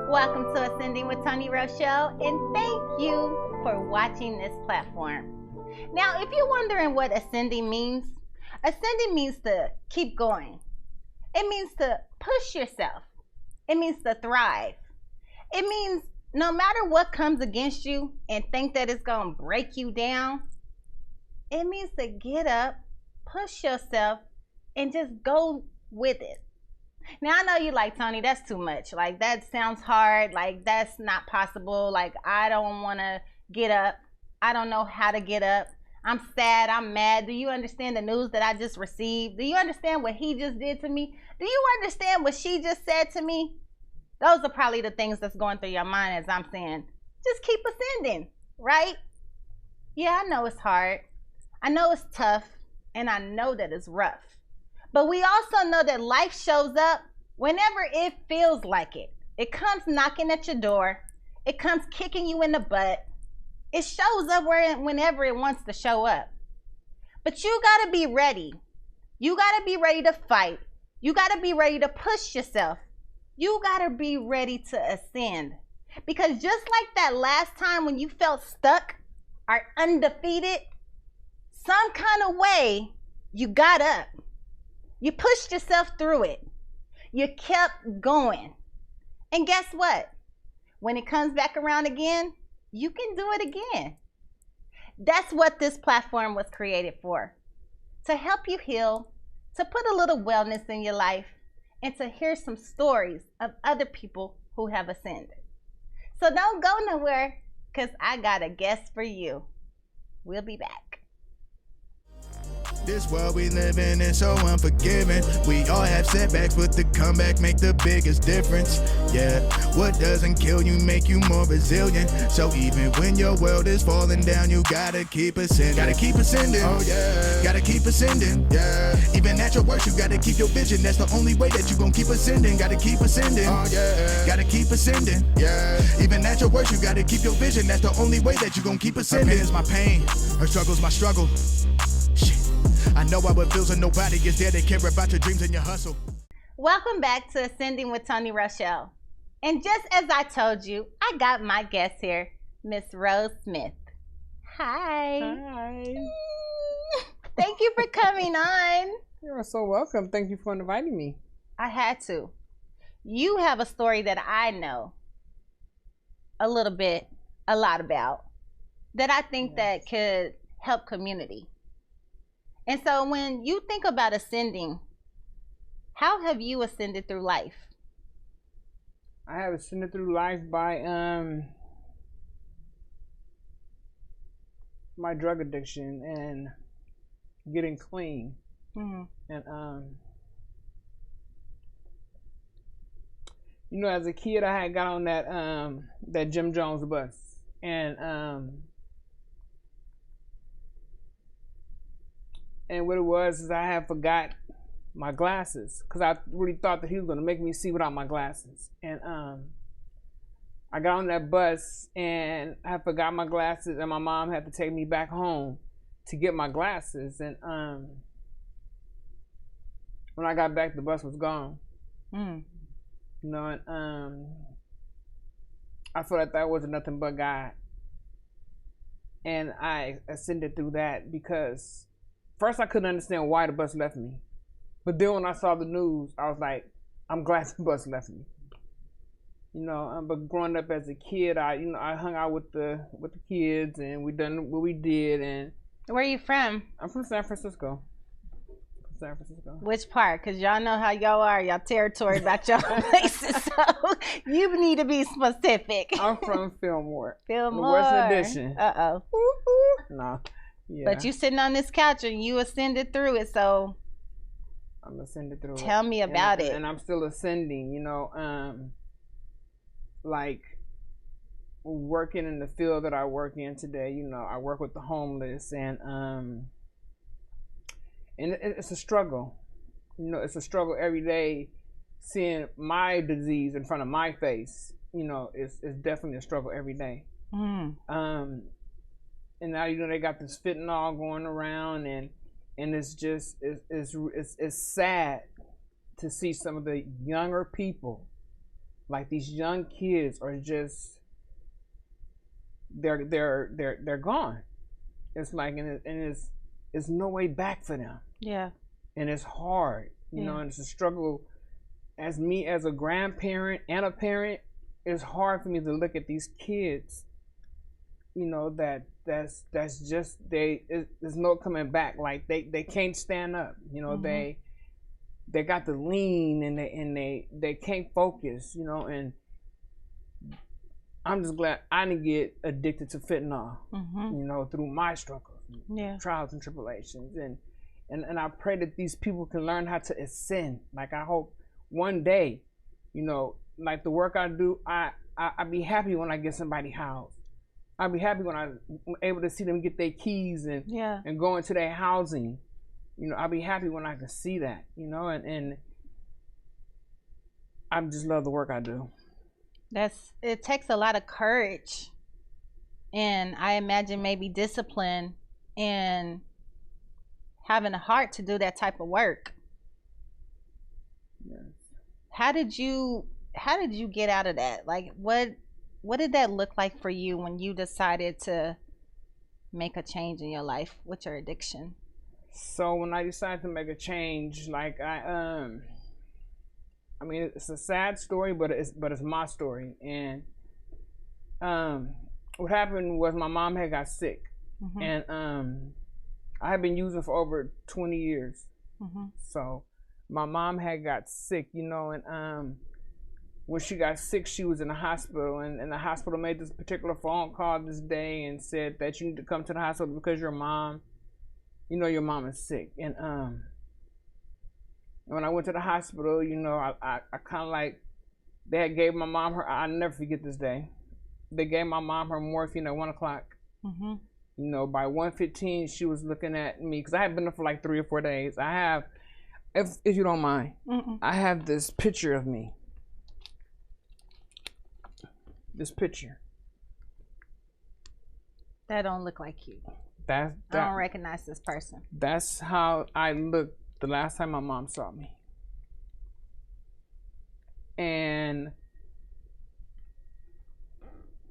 Welcome to Ascending with Toni Rochelle, and thank you for watching this platform. Now, if you're wondering what ascending means to keep going. It means to push yourself. It means to thrive. It means no matter what comes against you and think that it's going to break you down, it means to get up, push yourself, and just go with it. Now, I know you like, Toni, that's too much. Like, that sounds hard. Like, that's not possible. Like, I don't want to get up. I don't know how to get up. I'm sad. I'm mad. Do you understand the news that I just received? Do you understand what he just did to me? Do you understand what she just said to me? Those are probably the things that's going through your mind as I'm saying, just keep ascending, right? Yeah, I know it's hard. I know it's tough. And I know that it's rough. But we also know that life shows up whenever it feels like it. It comes knocking at your door. It comes kicking you in the butt. It shows up whenever it wants to show up. But you got to be ready. You got to be ready to fight. You got to be ready to push yourself. You got to be ready to ascend. Because just like that last time when you felt stuck or undefeated, some kind of way you got up. You pushed yourself through it. You kept going. And guess what? When it comes back around again, you can do it again. That's what this platform was created for. To help you heal, to put a little wellness in your life, and to hear some stories of other people who have ascended. So don't go nowhere, because I got a guest for you. We'll be back. This world we live in is so unforgiving. We all have setbacks, but the comeback make the biggest difference. Yeah, what doesn't kill you make you more resilient. So even when your world is falling down, you gotta keep ascending. Gotta keep ascending. Oh yeah. Gotta keep ascending. Yeah. Even at your worst, you gotta keep your vision. That's the only way that you gon' keep ascending. Gotta keep ascending. Oh yeah. Gotta keep ascending. Yeah. Even at your worst, you gotta keep your vision. That's the only way that you gon' keep ascending. Her pain is my pain. Her struggle's my struggle. Shit. I know how it feels and nobody is there to care about your dreams and your hustle. Welcome back to Ascending with Toni Rochelle. And just as I told you, I got my guest here, Miss Rose Smith. Hi. Hi. Thank you for coming on. You're so welcome. Thank you for inviting me. I had to. You have a story that I know a lot about, that I think that could help community. And so when you think about ascending, how have you ascended through life? I have ascended through life by my drug addiction and getting clean. Mm-hmm. And you know, as a kid, I had got on that Jim Jones bus, and what it was is I had forgot my glasses, because I really thought that he was going to make me see without my glasses. And I got on that bus and I forgot my glasses, and my mom had to take me back home to get my glasses. And when I got back, the bus was gone. Mm. You know, and I felt like that wasn't nothing but God. And I ascended through that because first, I couldn't understand why the bus left me. But then when I saw the news, I was like, I'm glad the bus left me. You know, but growing up as a kid, I hung out with the kids, and we done what we did. And where are you from? I'm from San Francisco. Which part? Because y'all know how y'all are, y'all territory about y'all places. So you need to be specific. I'm from Fillmore. Fillmore. West Edition. Uh-oh. No. Yeah. But you sitting on this couch and you ascended through it, so I'm ascended through it. Tell me about it. And I'm still ascending, you know, like working in the field that I work in today. You know, I work with the homeless, and it's a struggle. You know, it's a struggle every day. Seeing my disease in front of my face, you know, it's definitely a struggle every day. Mm. And now, you know, they got this fentanyl going around, and it's just it's sad to see some of the younger people Like these young kids are just they're gone. It's like and it's no way back for them. Yeah. And it's hard, you know, and it's a struggle. As me as a grandparent and a parent, it's hard for me to look at these kids, you know, that's just there's no coming back. Like they can't stand up, you know, they got the lean and they can't focus, you know, and I'm just glad I didn't get addicted to fentanyl, you know, through my struggles, trials and tribulations, and I pray that these people can learn how to ascend. Like I hope one day, you know, like the work I do, I be happy when I get somebody housed. I'll be happy when I'm able to see them get their keys and go into their housing. You know, I'll be happy when I can see that, you know, and I just love the work I do. It takes a lot of courage, and I imagine maybe discipline and having a heart to do that type of work. Yes. How did you get out of that? Like what did that look like for you when you decided to make a change in your life with your addiction? So when I decided to make a change, like I mean, it's a sad story, but it's my story. And what happened was my mom had got sick, and I had been using for over 20 years. So my mom had got sick, you know, and when she got sick, she was in the hospital, and the hospital made this particular phone call this day and said that you need to come to the hospital because your mom, you know, your mom is sick. And when I went to the hospital, you know, I kind of like, they had gave my mom her, I'll never forget this day. They gave my mom her morphine at 1 o'clock. You know, by 1:15, she was looking at me, because I had been there for like 3 or 4 days. I have, if you don't mind, I have this picture of me. This picture. That don't look like you. I don't recognize this person. That's how I looked the last time my mom saw me. And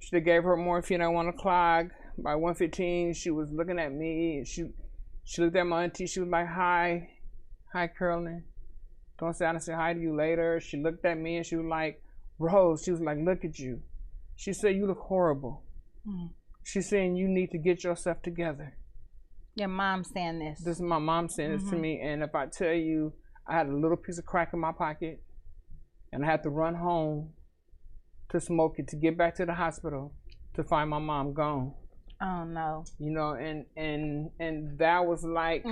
she gave her morphine at 1 o'clock. By 1:15, she was looking at me. She looked at my auntie. She was like, hi, Carolyn. Don't say I didn't say hi to you later. She looked at me and she was like, Rose. She was like, look at you. She said, you look horrible. She's saying you need to get yourself together. Your mom saying this. This is my mom saying this to me. And if I tell you, I had a little piece of crack in my pocket, and I had to run home to smoke it to get back to the hospital to find my mom gone. Oh no. You know, and that was like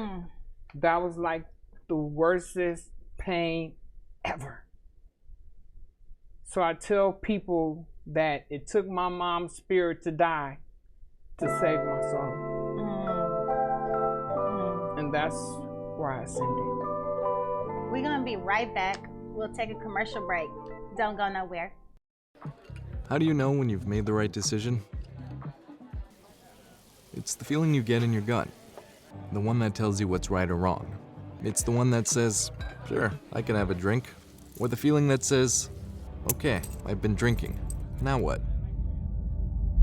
the worstest pain ever. So I tell people that it took my mom's spirit to die to save my soul. And that's where I ascended. We're going to be right back. We'll take a commercial break. Don't go nowhere. How do you know when you've made the right decision? It's the feeling you get in your gut. The one that tells you what's right or wrong. It's the one that says, sure, I can have a drink. Or the feeling that says, okay, I've been drinking. Now what?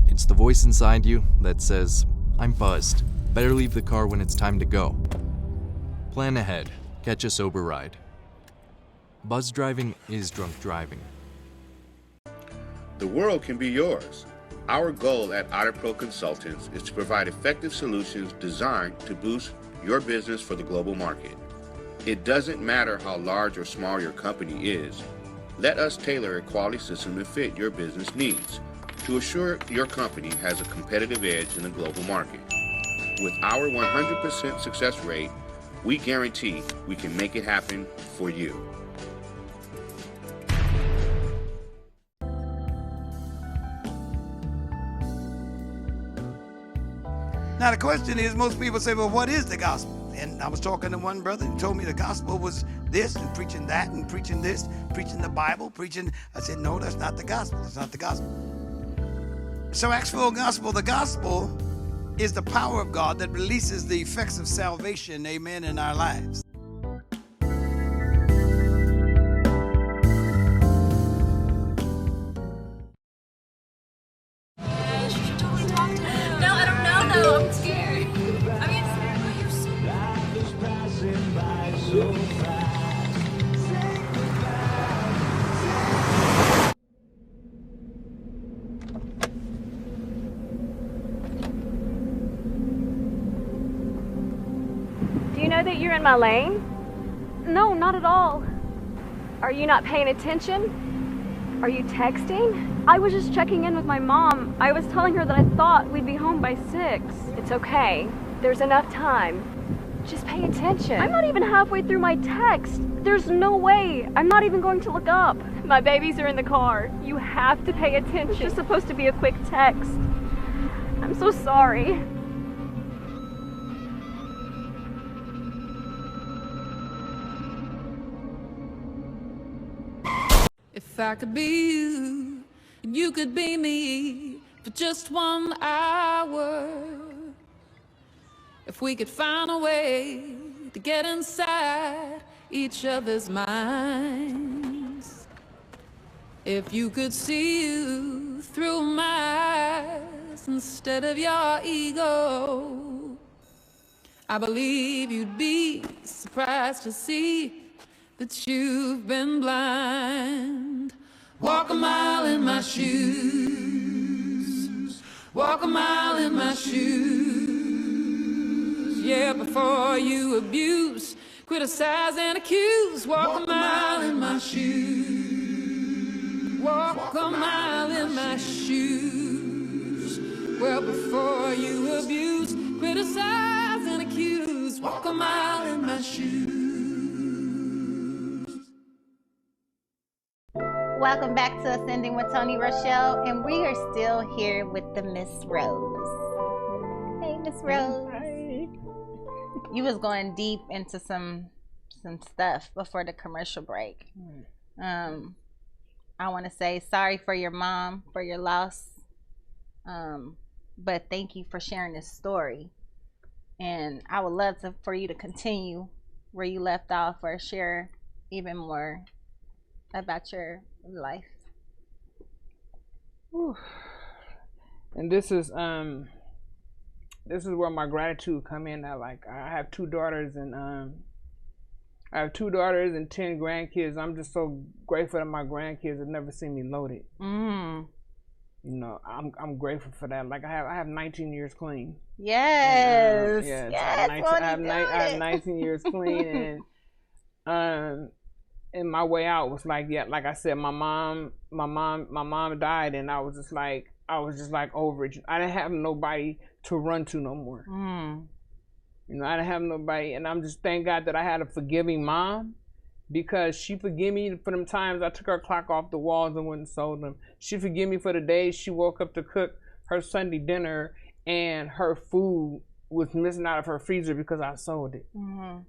It's the voice inside you that says, I'm buzzed. Better leave the car when it's time to go. Plan ahead. Catch a sober ride. Buzz driving is drunk driving. The world can be yours. Our goal at AutoPro Consultants is to provide effective solutions designed to boost your business for the global market. It doesn't matter how large or small your company is. Let us tailor a quality system to fit your business needs to assure your company has a competitive edge in the global market. With our 100% success rate, we guarantee we can make it happen for you. Now the question is, most people say, well, what is the gospel? And I was talking to one brother who told me the gospel was this and preaching that and preaching this, preaching the Bible, preaching. I said, no, that's not the gospel. That's not the gospel. So actual gospel, the gospel is the power of God that releases the effects of salvation, amen, in our lives. that you're in my lane? No, not at all. Are you not paying attention? Are you texting? I was just checking in with my mom. I was telling her that I thought we'd be home by 6. It's okay. There's enough time. Just pay attention. I'm not even halfway through my text. There's no way. I'm not even going to look up. My babies are in the car. You have to pay attention. It's just supposed to be a quick text. I'm so sorry. If I could be you, and you could be me for just 1 hour. If we could find a way to get inside each other's minds. If you could see you through my eyes instead of your ego, I believe you'd be surprised to see that you've been blind. Walk a mile in my shoes. Walk a mile in my shoes. Yeah, before you abuse, criticize and accuse. Walk a mile in my shoes. Walk a mile in my shoes. Well, before you abuse, criticize and accuse. Walk a mile in my shoes. Welcome back to Ascending with Toni Rochelle, and we are still here with the Miss Rose. Hey, Miss Rose. Hi. You was going deep into some stuff before the commercial break. I want to say sorry for your mom, for your loss. But thank you for sharing this story. And I would love for you to continue where you left off or share even more about your life. Whew. And this is where my gratitude come in. I have 2 daughters and I have 2 daughters and 10 grandkids. I'm just so grateful that my grandkids have never seen me loaded. You know, I'm grateful for that. Like I have 19 years clean. Yes. Yes. Yes. I have 19 years clean, and my way out was like, yeah, like I said, my mom died, and I was just like over it. I didn't have nobody to run to no more. You know, I didn't have nobody, and I'm just thank God that I had a forgiving mom, because she forgave me for them times I took her clock off the walls and went and sold them. She forgave me for the days she woke up to cook her Sunday dinner and her food was missing out of her freezer because I sold it.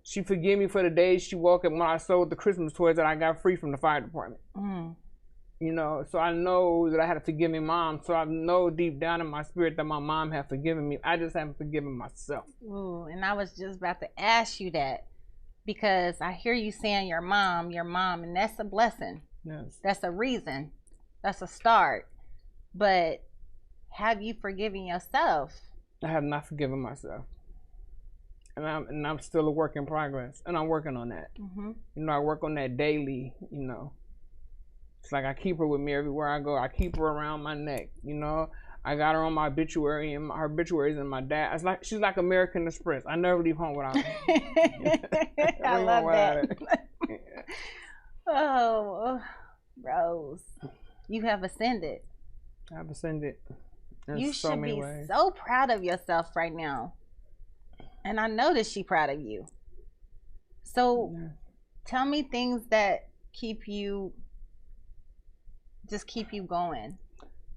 She forgave me for the days she woke up when I sold the Christmas toys that I got free from the fire department. You know, so I know that I had a forgiving mom. So I know deep down in my spirit that my mom had forgiven me. I just haven't forgiven myself. Ooh, and I was just about to ask you that, because I hear you saying your mom, and that's a blessing. Yes. That's a reason. That's a start. But have you forgiven yourself? I have not forgiven myself. And I'm still a work in progress. And I'm working on that. You know, I work on that daily, you know. It's like I keep her with me everywhere I go. I keep her around my neck, you know. I got her on my obituary, and her obituaries and my dad. It's like she's like American Express. I never leave home without her. I love that. Oh, Rose, you have ascended. I've ascended. You should be so proud of yourself right now. And I know that she's proud of you. So tell me things that keep you going.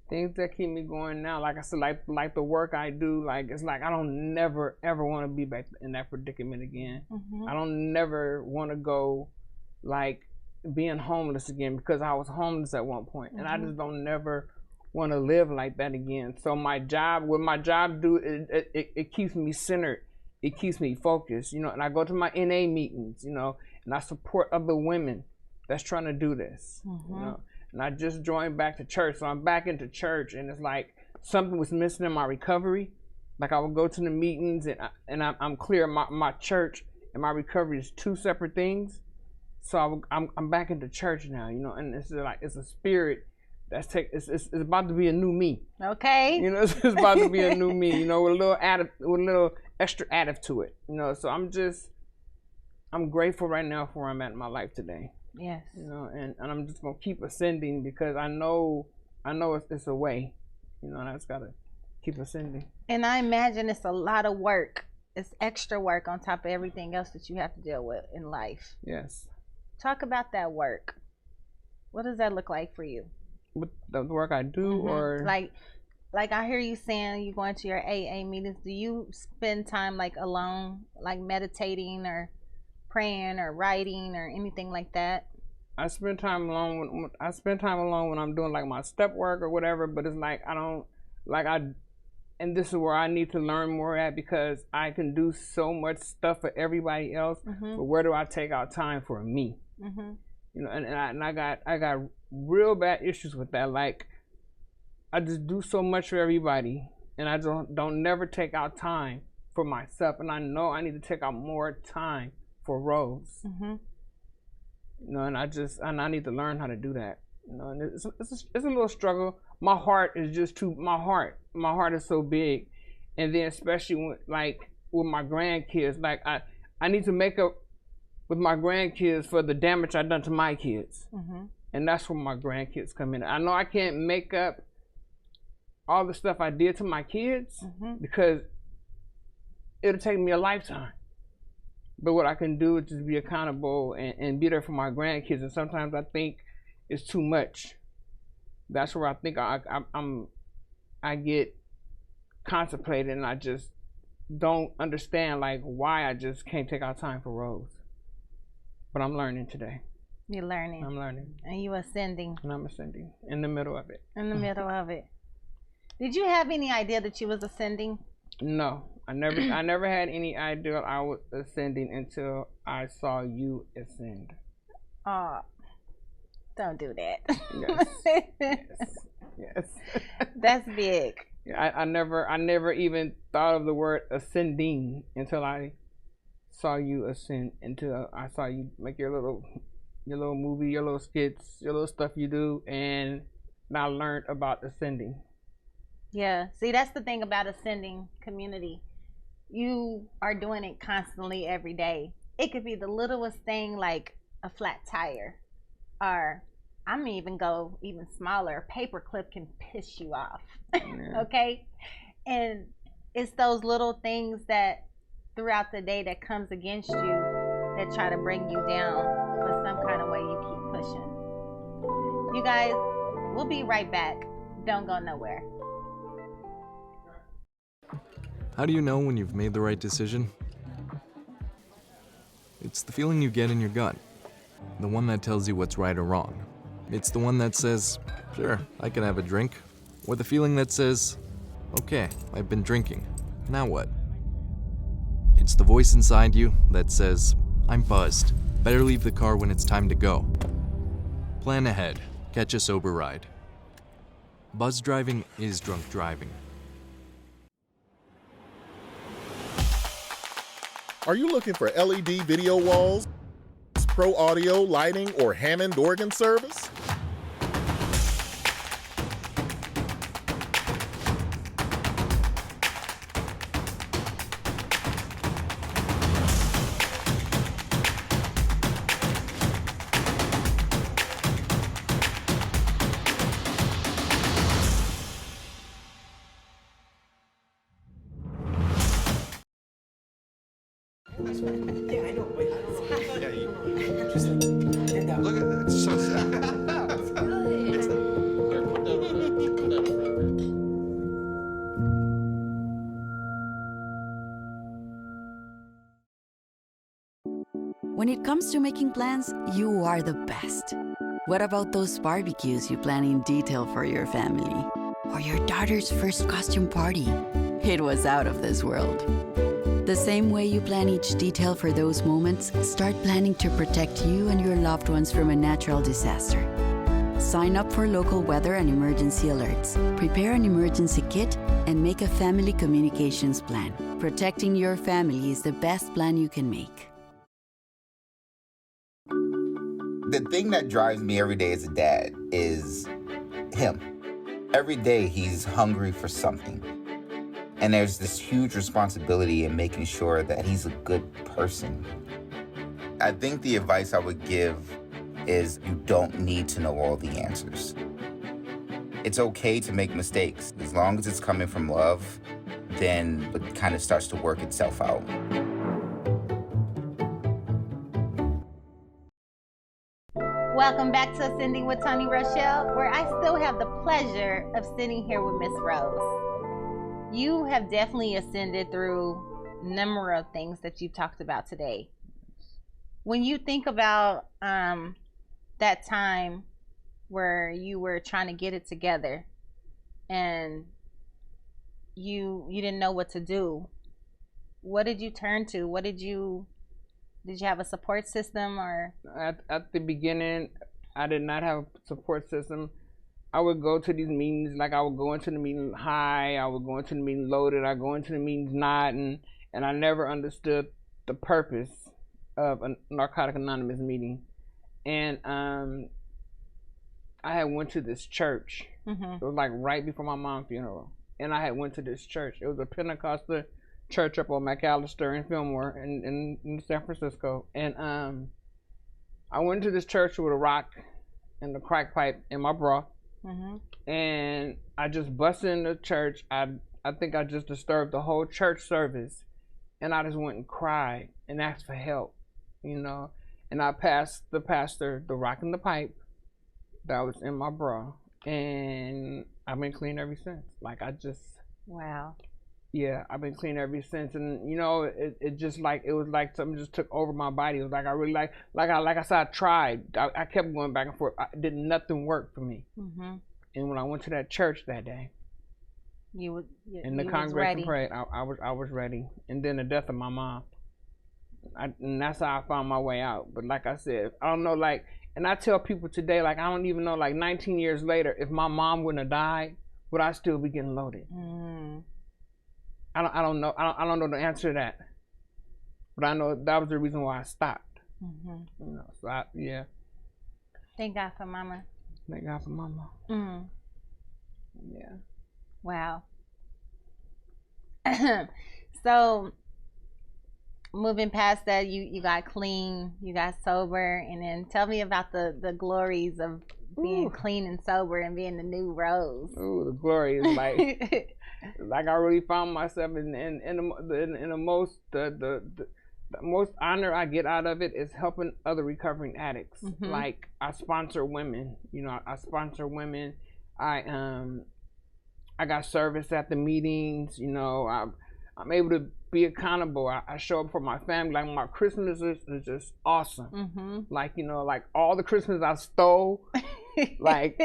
Things that keep me going now, like I said, like the work I do, like it's like I don't never ever want to be back in that predicament again. I don't never want to go like being homeless again, because I was homeless at one point, and I just don't never want to live like that again. So my job, what my job do, it keeps me centered. It keeps me focused, you know, and I go to my NA meetings, you know, and I support other women that's trying to do this, you know. And I just joined back to church, so I'm back into church, and it's like something was missing in my recovery. Like I would go to the meetings, and I'm clear. My church and my recovery is 2 separate things. So I'm back into church now, you know, and it's like it's a spirit that's it's about to be a new me. Okay. You know, it's about to be a new me, you know, with a little extra additive to it, you know. So I'm just I'm grateful right now for where I'm at in my life today. Yes. You know, and I'm just gonna keep ascending because I know it's a way. You know, and I just gotta keep ascending. And I imagine it's a lot of work. It's extra work on top of everything else that you have to deal with in life. Yes. Talk about that work. What does that look like for you? With the work I do, or like I hear you saying you going to your AA meetings. Do you spend time like alone, like meditating or praying or writing or anything like that? I spend time alone when I'm doing like my step work or whatever. But it's like and this is where I need to learn more at, because I can do so much stuff for everybody else. But where do I take out time for me? You know, and I got real bad issues with that. Like, I just do so much for everybody, and I don't never take out time for myself. And I know I need to take out more time for Rose. You know, and I need to learn how to do that. You know, and it's a little struggle. My heart is just my heart is so big, and then especially with my grandkids, like I need to make up with my grandkids for the damage I done to my kids. And that's where my grandkids come in. I know I can't make up all the stuff I did to my kids because it'll take me a lifetime. But what I can do is just be accountable and be there for my grandkids. And sometimes I think it's too much. That's where I think I get contemplated, and I just don't understand like why I just can't take out time for Rose. But I'm learning today. You're learning. I'm learning. And you ascending. And I'm ascending in the middle of it. In the middle of it. Did you have any idea that you was ascending? No, I never had any idea I was ascending until I saw you ascend. Oh, don't do that. Yes. That's big. I never even thought of the word ascending until I saw you ascend, until I saw you make your little movie, your little skits, your little stuff you do, and I learned about ascending. Yeah, see, that's the thing about ascending community. You are doing it constantly every day. It could be the littlest thing, like a flat tire, or I'm gonna even go even smaller. A paper clip can piss you off. Yeah. Okay, and it's those little things that throughout the day that comes against you that try to bring you down, but some kind of way you keep pushing. You guys, we'll be right back. Don't go nowhere. How do you know when you've made the right decision? It's the feeling you get in your gut, the one that tells you what's right or wrong. It's the one that says, sure, I can have a drink, or the feeling that says, okay, I've been drinking, now what? It's the voice inside you that says, I'm buzzed, better leave the car when it's time to go. Plan ahead, catch a sober ride. Buzz driving is drunk driving. Are you looking for LED video walls, pro audio, lighting, or Hammond organ service? Look at that. It's so sad. When it comes to making plans, you are the best. What about those barbecues you plan in detail for your family? Or your daughter's first costume party? It was out of this world. The same way you plan each detail for those moments, start planning to protect you and your loved ones from a natural disaster. Sign up for local weather and emergency alerts, prepare an emergency kit, and make a family communications plan. Protecting your family is the best plan you can make. The thing that drives me every day as a dad is him. Every day he's hungry for something. And there's this huge responsibility in making sure that he's a good person. I think the advice I would give is you don't need to know all the answers. It's okay to make mistakes. As long as it's coming from love, then it kind of starts to work itself out. Welcome back to Ascending with Toni Rochelle, where I still have the pleasure of sitting here with Miss Rose. You have definitely ascended through a number of things that you've talked about today. When you think about that time where you were trying to get it together and you didn't know what to do, what did you turn to? Did you have a support system? Or at the beginning, I did not have a support system. I would go to these meetings, like I would go into the meeting high, I would go into the meeting loaded, I go into the meetings not, and I never understood the purpose of a Narcotic Anonymous meeting. And I had went to this church. It was like right before my mom's funeral, and I had went to this church. It was a Pentecostal church up on McAllister and Fillmore in San Francisco. And I went to this church with a rock and a crack pipe in my bra. And I just busted in the church. I think I just disturbed the whole church service, and I just went and cried and asked for help, you know. And I passed the pastor the rock and the pipe that was in my bra, and I've been clean ever since. Like, I just, wow. Yeah, I've been clean ever since. And you know, it just like, it was like something just took over my body. It was like I really like I said, I tried. I kept going back and forth. Nothing work for me. And when I went to that church that day, and the congregation prayed, I was ready. And then the death of my mom, and that's how I found my way out. But like I said, I don't know, like, and I tell people today, like, I don't even know, like 19 years later, if my mom wouldn't have died, would I still be getting loaded? I don't know. I don't know the answer to that. But I know that was the reason why I stopped. You know, so yeah. Thank God for Mama. Thank God for Mama. Yeah. Wow. So, moving past that, you got clean, you got sober, and then tell me about the glories of being clean and sober and being the new Rose. Ooh, the glory is like, like I really found myself in the most honor I get out of it is helping other recovering addicts. Like, I sponsor women. You know, I sponsor women. I got service at the meetings. You know, I'm able to be accountable. I show up for my family. Like, my Christmas is just awesome. Like, you know, like all the Christmas I stole. Like,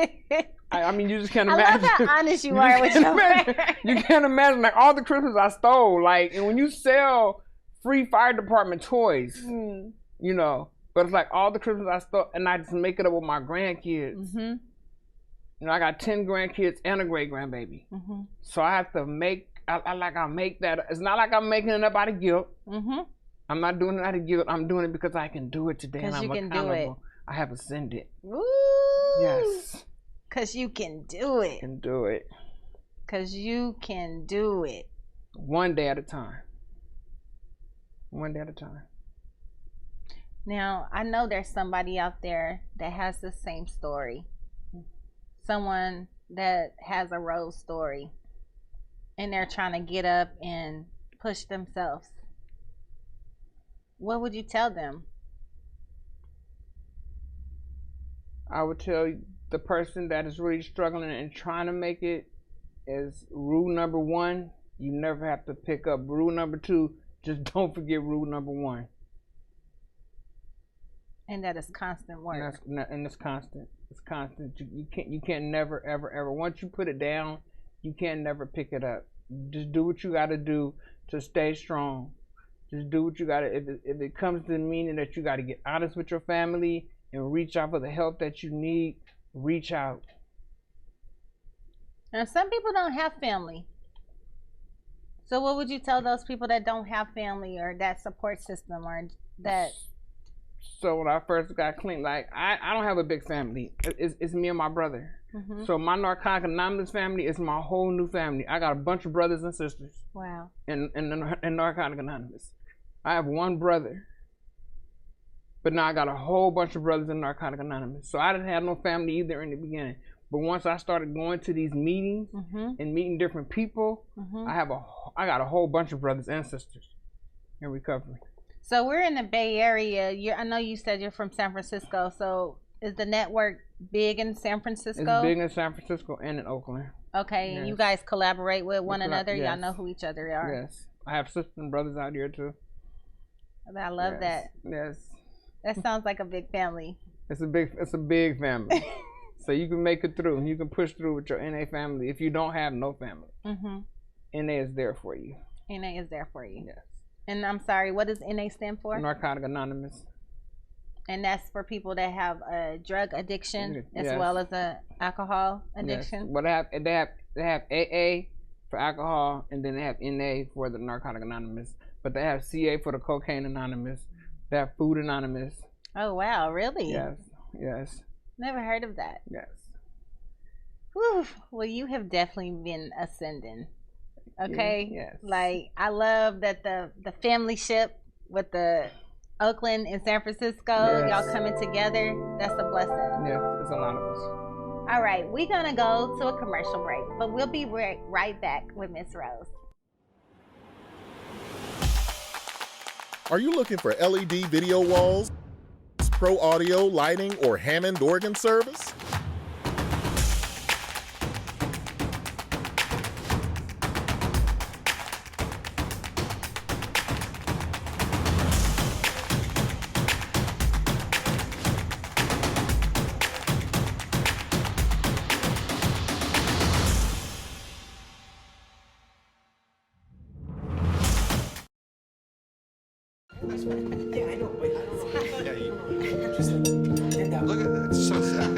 I mean, you just can't imagine. I love how honest you are with your work. You can't imagine, like, all the Christmas I stole. Like, and when you sell free fire department toys, you know, but it's like all the Christmas I stole, and I just make it up with my grandkids. You know, I got 10 grandkids and a great grandbaby. So I have to make, I make that. It's not like I'm making it up out of guilt. I'm not doing it out of guilt. I'm doing it because I can do it today, and I'm accountable. I have ascended. Woo! Yes. Because you can do it. Can do it. Because you can do it. One day at a time. One day at a time. Now, I know there's somebody out there that has the same story. Someone that has a Rose story. And they're trying to get up and push themselves. What would you tell them? I would tell the person that is really struggling and trying to make it is rule number 1, you never have to pick up. Rule number 2, just don't forget rule number 1. And that is constant work. And it's constant. It's constant. You can't never, ever. Once you put it down, you can never pick it up. Just do what you got to do to stay strong. Just do what you got to. If it comes to meaning that you got to get honest with your family and reach out for the help that you need, reach out. And some people don't have family. So what would you tell those people that don't have family or that support system or that? So when I first got clean, like, I don't have a big family. It's me and my brother. So my Narcotic Anonymous family is my whole new family. I got a bunch of brothers and sisters. Wow. In Narcotic Anonymous. I have one brother. But now I got a whole bunch of brothers in Narcotic Anonymous. So I didn't have no family either in the beginning. But once I started going to these meetings and meeting different people, I got a whole bunch of brothers and sisters in recovery. So we're in the Bay Area. I know you said you're from San Francisco. So is the network big in San Francisco? It's big in San Francisco and in Oakland. Okay, and you guys collaborate with one another? Yes. Y'all know who each other are? Yes. I have sisters and brothers out here too. I love that. Yes. That sounds like a big family. It's a big family. So you can make it through. You can push through with your NA family if you don't have no family. NA is there for you. NA is there for you. Yes. And I'm sorry, what does NA stand for? Narcotic Anonymous. And that's for people that have a drug addiction as well as a alcohol addiction. Yes. Well, they have AA for alcohol, and then they have NA for the Narcotic Anonymous. But they have CA for the Cocaine Anonymous. They have Food Anonymous. Oh wow, really? Yes. Yes. Never heard of that. Yes. Whew. Well, you have definitely been ascending. Okay. Yes. Like I love that the family ship with the Oakland and San Francisco, y'all coming together. That's a blessing. Yes, it's a lot of us. All right, we're gonna go to a commercial break, but we'll be right back with Miss Rose. Are you looking for LED video walls, pro audio, lighting, or Hammond organ service? Look at that. It's so sad.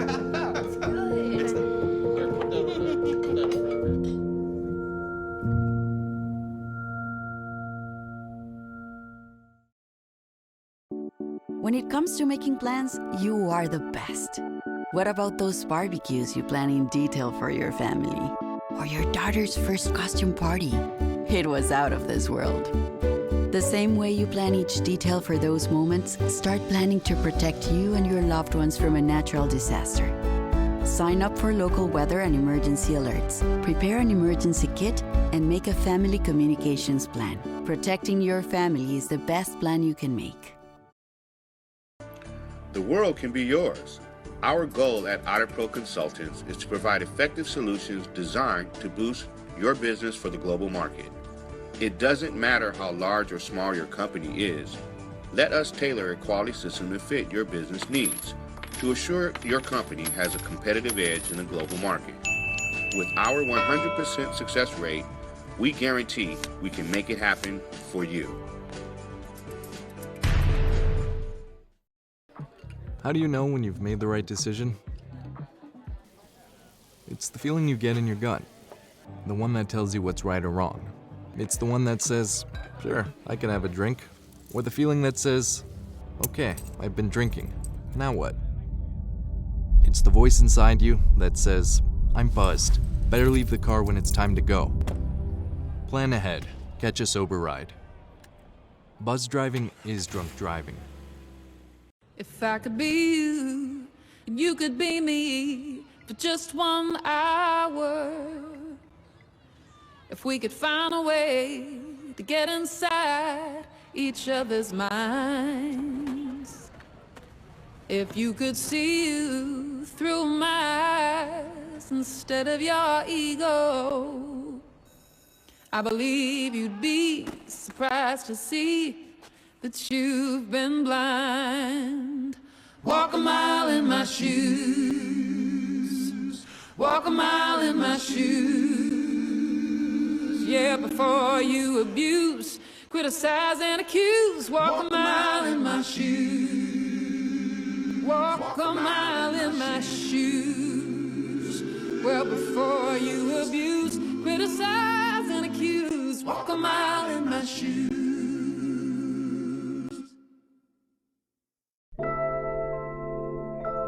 When it comes to making plans, you are the best. What about those barbecues you plan in detail for your family? Or your daughter's first costume party? It was out of this world. The same way you plan each detail for those moments, start planning to protect you and your loved ones from a natural disaster. Sign up for local weather and emergency alerts. Prepare an emergency kit and make a family communications plan. Protecting your family is the best plan you can make. The world can be yours. Our goal at OtterPro Consultants is to provide effective solutions designed to boost your business for the global market. It doesn't matter how large or small your company is. Let us tailor a quality system to fit your business needs to assure your company has a competitive edge in the global market. With our 100% success rate, we guarantee we can make it happen for you. How do you know when you've made the right decision? It's the feeling you get in your gut, the one that tells you what's right or wrong. It's the one that says, sure, I can have a drink, or the feeling that says, okay, I've been drinking, now what? It's the voice inside you that says, I'm buzzed, better leave the car when it's time to go. Plan ahead, catch a sober ride. Buzz driving is drunk driving. If I could be you, and you could be me for just 1 hour. If we could find a way to get inside each other's minds. If you could see you through my eyes instead of your ego, I believe you'd be surprised to see that you've been blind. Walk a mile in my shoes. Walk a mile in my shoes. Yeah, before you abuse, criticize and accuse. Walk a mile in my shoes. Walk a mile in my shoes. Well, before you abuse, criticize and accuse. Walk a mile in my shoes.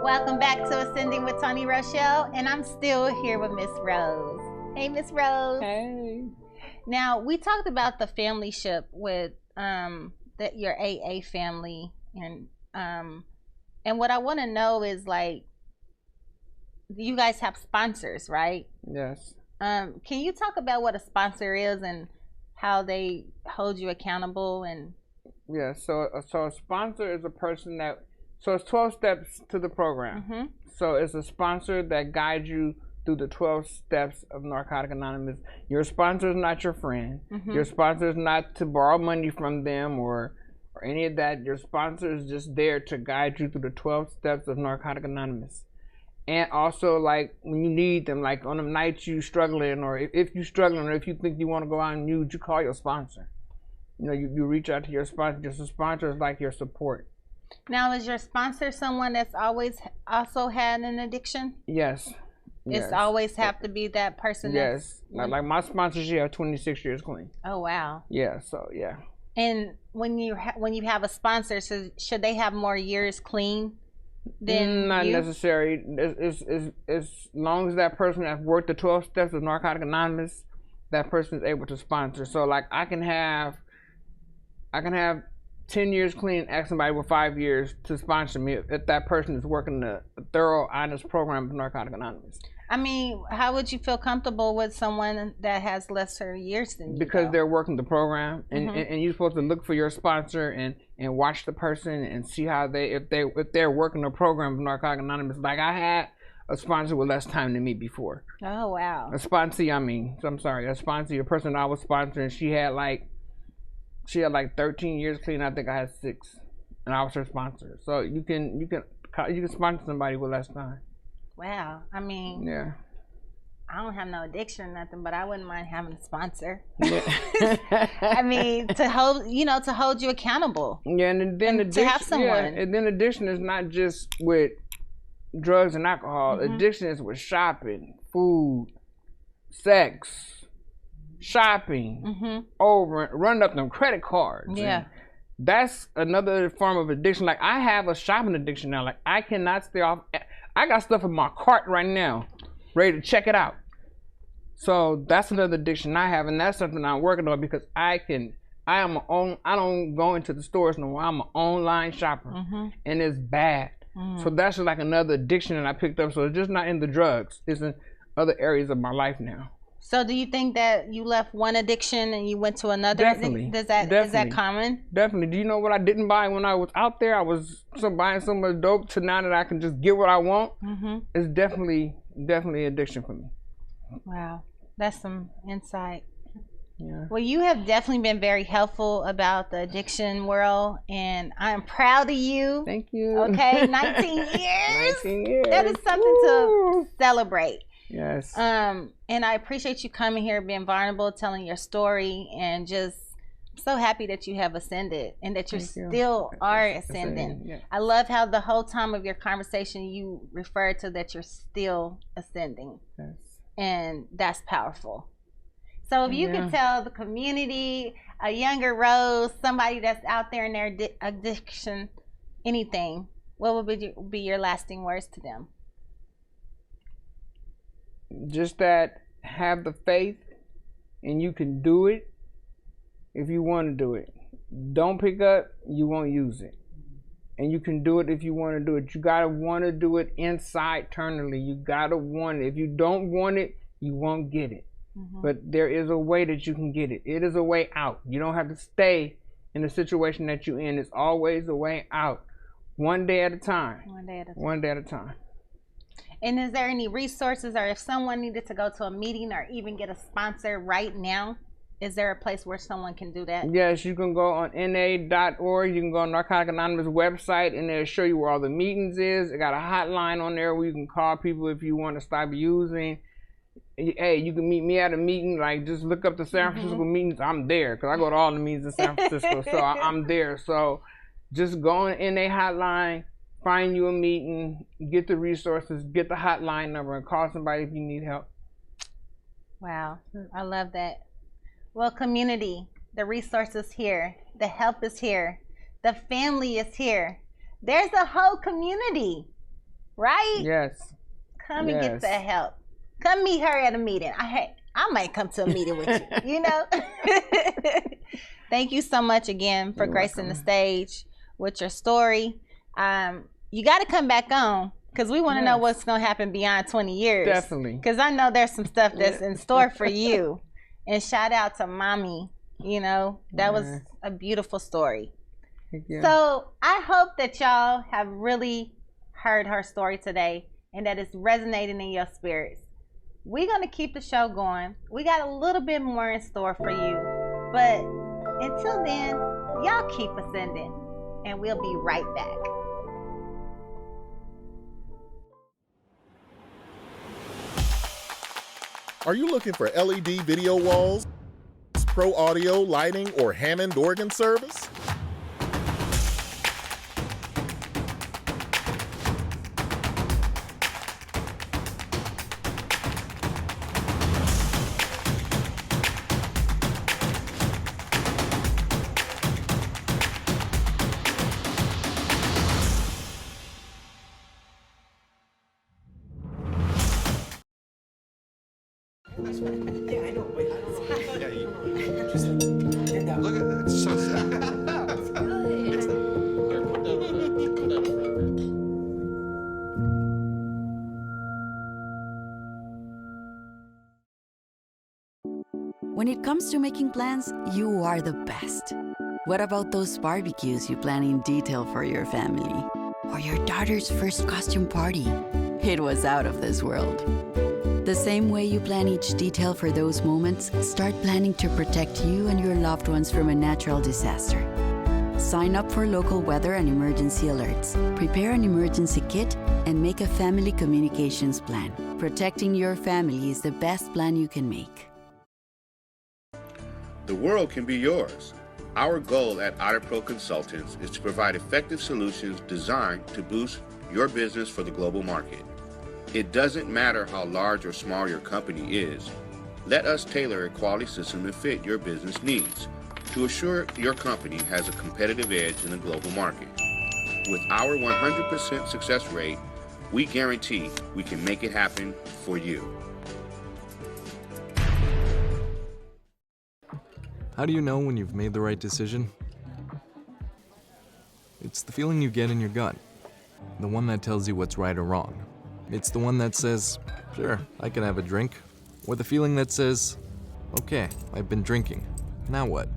Welcome back to Ascending with Toni Rochelle, and I'm still here with Miss Rose. Hey, Miss Rose. Hey. Now, we talked about the family ship with your AA family and And what I want to know is, like, you guys have sponsors, right? Yes. Can you talk about what a sponsor is and how they hold you accountable? And yeah, so a sponsor is a person that, so it's 12 steps to the program. So it's a sponsor that guides you through the 12 steps of Narcotics Anonymous. Your sponsor is not your friend. Your sponsor is not to borrow money from them or any of that. Your sponsor is just there to guide you through the 12 steps of Narcotics Anonymous. And also, like, when you need them, like on the nights you struggling, or if you're struggling, or if you think you want to go out and nude, you call your sponsor. You know, you reach out to your sponsor. Your sponsor is like your support. now, is your sponsor someone that's always also had an addiction? Yes. It's always have to be that person. Yes. Like my sponsor, she has 26 years clean. Oh, wow. Yeah. So yeah. And when you have a sponsor, so should they have more years clean than not you? necessary. As long as that person has worked the 12 steps of Narcotics Anonymous, that person is able to sponsor. So like I can have 10 years clean, ask somebody with 5 years to sponsor me if that person is working a thorough, honest program of Narcotics Anonymous. I mean, how would you feel comfortable with someone that has lesser years than you? Because they're working the program, and you're supposed to look for your sponsor and watch the person and see how if they're working the program of Narcotics Anonymous. Like I had a sponsor with less time than me before. Oh, wow. A sponsee, a person I was sponsoring, she had like 13 years clean. I think I had 6, and I was her sponsor. So you can sponsor somebody with less time. Wow. I mean, yeah. I don't have no addiction or nothing, but I wouldn't mind having a sponsor. Yeah. I mean, to hold you accountable. Yeah, and then addiction, to have someone. Yeah, and then addiction is not just with drugs and alcohol. Addiction is with shopping, food, sex, shopping, running up them credit cards. Yeah. That's another form of addiction. Like I have a shopping addiction now. Like I cannot stay off. I got stuff in my cart right now, ready to check it out. So that's another addiction I have, and that's something I'm working on because I don't go into the stores no more. I'm an online shopper, and it's bad. So that's just like another addiction that I picked up. So it's just not in the drugs. It's in other areas of my life now. So do you think that you left one addiction and you went to another? Definitely. Is that common? Definitely. Do you know what I didn't buy when I was out there? I was buying so much dope to now that I can just get what I want. It's definitely addiction for me. Wow. That's some insight. Yeah. Well, you have definitely been very helpful about the addiction world, and I am proud of you. Thank you. Okay, 19 years. 19 years. That is something to celebrate. Yes. And I appreciate you coming here, being vulnerable, telling your story, and just so happy that you have ascended and that you still are ascending. Yeah. I love how the whole time of your conversation you referred to that you're still ascending. Yes. And that's powerful. So if you could tell the community, a younger Rose, somebody that's out there in their addiction, anything, what would be your lasting words to them? Just that, have the faith, and you can do it if you want to do it. Don't pick up, you won't use it. And you can do it if you want to do it. You gotta want to do it inside, internally. You gotta want it. If you don't want it, you won't get it. But there is a way that you can get it. It is a way out. You don't have to stay in the situation that you're in. It's always a way out. One day at a time. One day at a time. One day at a time. And is there any resources, or if someone needed to go to a meeting or even get a sponsor right now, is there a place where someone can do that? Yes, you can go on na.org. You can go on Narcotics Anonymous website, and they'll show you where all the meetings is. They got a hotline on there where you can call people if you want to stop using. Hey, you can meet me at a meeting. Like, just look up the San Francisco meetings. I'm there because I go to all the meetings in San Francisco, so I'm there. So just go on NA hotline, find you a meeting, get the resources, get the hotline number, and call somebody if you need help. Wow, I love that. Well, community, the resources here, the help is here, the family is here. There's a whole community, right? Yes. Come and get the help. Come meet her at a meeting. I might come to a meeting with you, you know? Thank you so much again for gracing the stage with your story. You got to come back on because we want to know what's going to happen beyond 20 years. Definitely. Because I know there's some stuff that's in store for you. And shout out to Mommy. You know, that was a beautiful story. So I hope that y'all have really heard her story today and that it's resonating in your spirits. We're going to keep the show going. We got a little bit more in store for you. But until then, y'all keep ascending. And we'll be right back. Are you looking for LED video walls, pro audio, lighting, or Hammond organ service? When it comes to making plans, you are the best. What about those barbecues you plan in detail for your family? Or your daughter's first costume party? It was out of this world. The same way you plan each detail for those moments, start planning to protect you and your loved ones from a natural disaster. Sign up for local weather and emergency alerts, prepare an emergency kit, and make a family communications plan. Protecting your family is the best plan you can make. The world can be yours. Our goal at Otter Pro Consultants is to provide effective solutions designed to boost your business for the global market. It doesn't matter how large or small your company is. Let us tailor a quality system to fit your business needs to assure your company has a competitive edge in the global market. With our 100% success rate, we guarantee we can make it happen for you. How do you know when you've made the right decision? It's the feeling you get in your gut, the one that tells you what's right or wrong. It's the one that says, sure, I can have a drink, or the feeling that says, okay, I've been drinking, now what?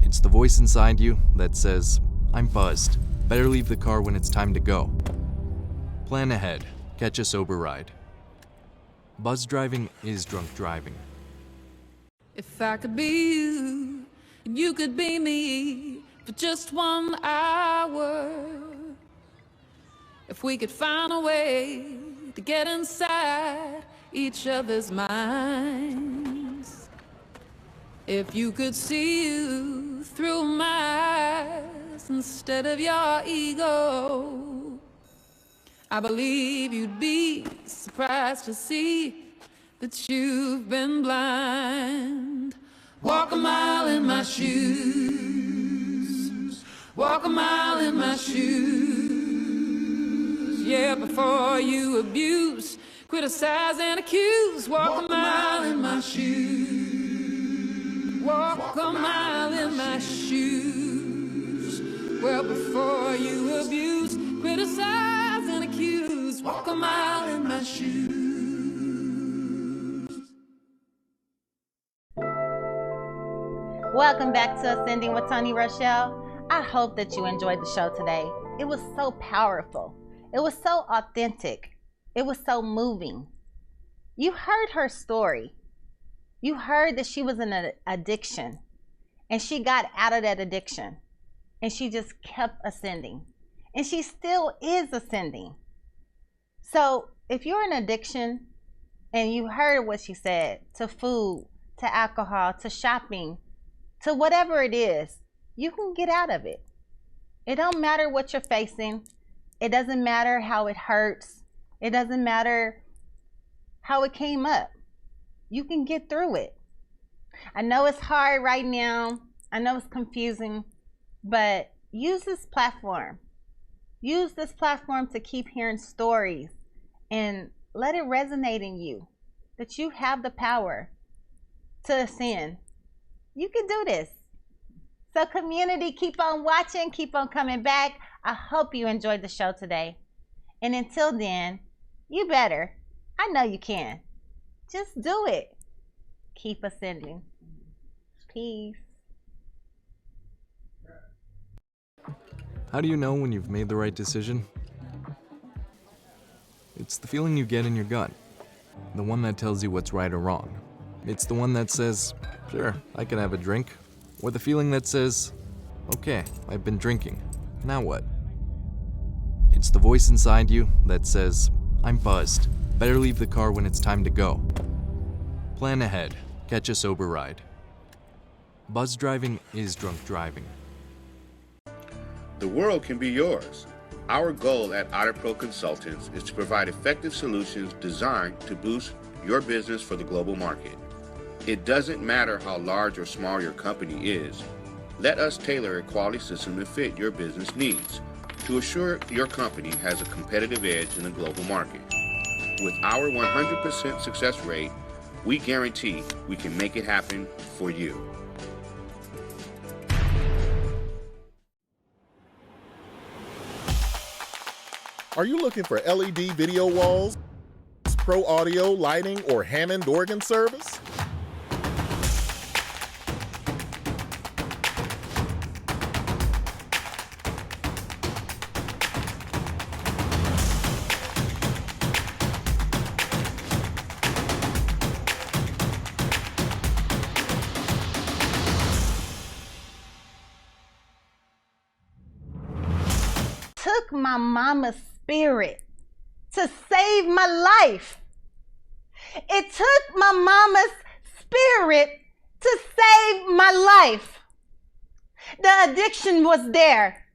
It's the voice inside you that says, I'm buzzed, better leave the car when it's time to go. Plan ahead, catch a sober ride. Buzz driving is drunk driving. If I could be you, and you could be me for just 1 hour. If we could find a way to get inside each other's minds. If you could see you through my eyes instead of your ego, I believe you'd be surprised to see that you've been blind. Walk a mile in my shoes. Walk a mile in my shoes. Yeah, before you abuse, criticize and accuse. Walk a mile in my shoes. Walk a mile in my shoes. Well, before you abuse, criticize and accuse. Walk a mile in my shoes. Welcome back to Ascending with Toni Rochelle. I hope that you enjoyed the show today. It was so powerful. It was so authentic. It was so moving. You heard her story. You heard that she was in an addiction and she got out of that addiction and she just kept ascending and she still is ascending. So if you're in addiction and you heard what she said, to food, to alcohol, to shopping, to whatever it is, you can get out of it. It don't matter what you're facing. It doesn't matter how it hurts. It doesn't matter how it came up. You can get through it. I know it's hard right now. I know it's confusing, but use this platform. Use this platform to keep hearing stories and let it resonate in you that you have the power to ascend. You can do this. So community, keep on watching, keep on coming back. I hope you enjoyed the show today. And until then, you better. I know you can. Just do it. Keep ascending. Peace. How do you know when you've made the right decision? It's the feeling you get in your gut. The one that tells you what's right or wrong. It's the one that says, sure, I can have a drink. Or the feeling that says, okay, I've been drinking. Now what? It's the voice inside you that says, I'm buzzed. Better leave the car when it's time to go. Plan ahead. Catch a sober ride. Buzz driving is drunk driving. The world can be yours. Our goal at OtterPro Consultants is to provide effective solutions designed to boost your business for the global market. It doesn't matter how large or small your company is. Let us tailor a quality system to fit your business needs to assure your company has a competitive edge in the global market. With our 100% success rate, we guarantee we can make it happen for you. Are you looking for LED video walls, pro audio, lighting, or Hammond organ service? Took my mama's spirit to save my life. It took my mama's spirit to save my life. The addiction was there.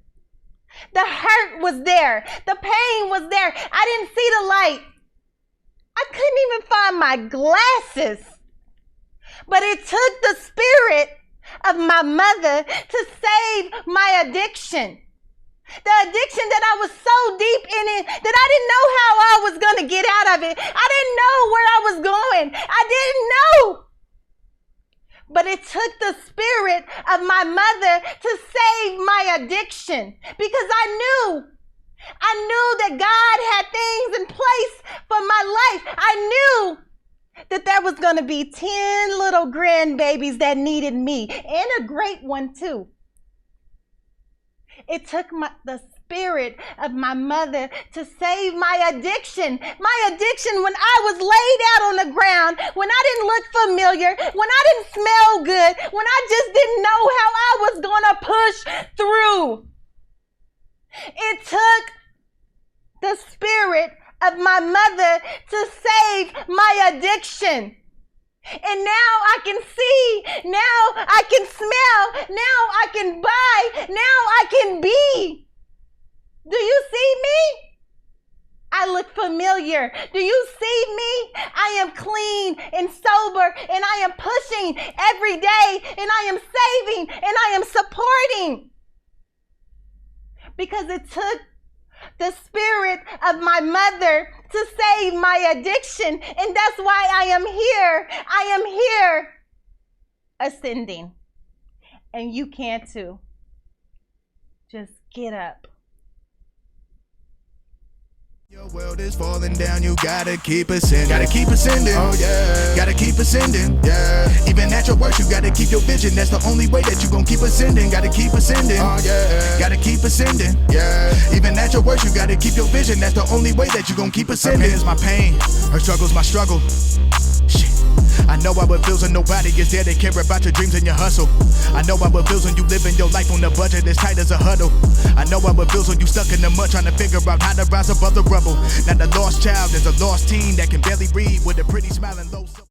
The hurt was there. The pain was there. I didn't see the light. I couldn't even find my glasses. But it took the spirit of my mother to save my addiction. The addiction that I was so deep in it that I didn't know how I was going to get out of it. I didn't know where I was going. I didn't know. But it took the spirit of my mother to save my addiction because I knew that God had things in place for my life. I knew that there was going to be 10 little grandbabies that needed me and a great one too. It took the spirit of my mother to save my addiction. My addiction when I was laid out on the ground, when I didn't look familiar, when I didn't smell good, when I just didn't know how I was going to push through. It took the spirit of my mother to save my addiction. And now I can see, now I can smell, now I can buy, now I can be. Do you see me? I look familiar. Do you see me? I am clean and sober and I am pushing every day and I am saving and I am supporting. Because it took the spirit of my mother to save my addiction. And that's why I am here. I am here ascending. And you can too. Just get up. Your world is falling down, you gotta keep ascending. Gotta keep ascending, oh yeah. Gotta keep ascending, yeah. Even at your worst, you gotta keep your vision. That's the only way that you gon' keep ascending. Gotta keep ascending, oh yeah. Gotta keep ascending, yeah. Even at your worst, you gotta keep your vision. That's the only way that you gon' keep ascending. Her pain is my pain, her struggle's my struggle. Shit. I know how it feels when nobody is there to care about your dreams and your hustle. I know how it feels when you living your life on a budget as tight as a huddle. I know how it feels when you stuck in the mud trying to figure out how to rise above the rubble. Now the lost child is a lost teen that can barely read with a pretty smile and low.